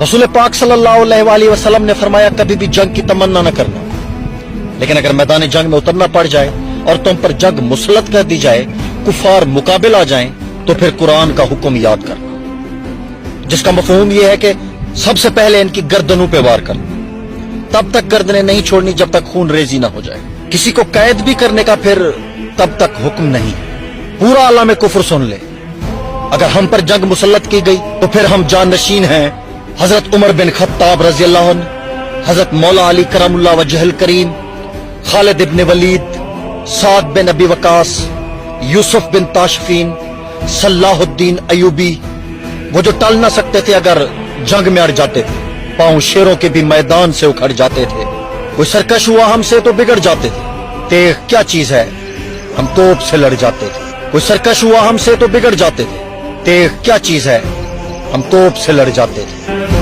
रसूल पाक सल्लल्लाहु अलैहि वसल्लम ने फरमाया कभी भी जंग की तमन्ना न करना, लेकिन अगर मैदान जंग में उतरना पड़ जाए और तुम पर जंग मुसलत कर दी जाए, कुफार मुकाबिल आ जाएं, तो फिर कुरान का हुक्म याद करना, जिसका मफहूम यह है कि सबसे पहले इनकी गर्दनों पे वार करना, तब तक गर्दनें नहीं छोड़नी जब तक खून रेजी ना हो जाए। किसी को कैद भी करने का फिर तब तक हुक्म नहीं। पूरा आलम कुफर सुन ले, अगर हम पर जंग मुसल्लत की गई तो फिर हम जानशीन हैं हजरत उमर बिन खत्ताब रजी अल्लाह अन्हु, हजरत मौला अली करमुल्लाह वजहल करीम, खालिद इब्न वलीद, साद बिन अबी वकास, यूसुफ बिन ताशफीन, सलाहुद्दीन अयूबी, वो जो टल ना सकते थे अगर जंग में अड़ जाते थे, पांव शेरों के भी मैदान से उखड़ जाते थे। कोई सरकश हुआ हमसे तो बिगड़ जाते थे, तेग क्या चीज है हम तोप से लड़ जाते थे। कोई सरकश हुआ हमसे तो बिगड़ जाते थे, तेग क्या चीज है हम तोप से लड़ जाते थे।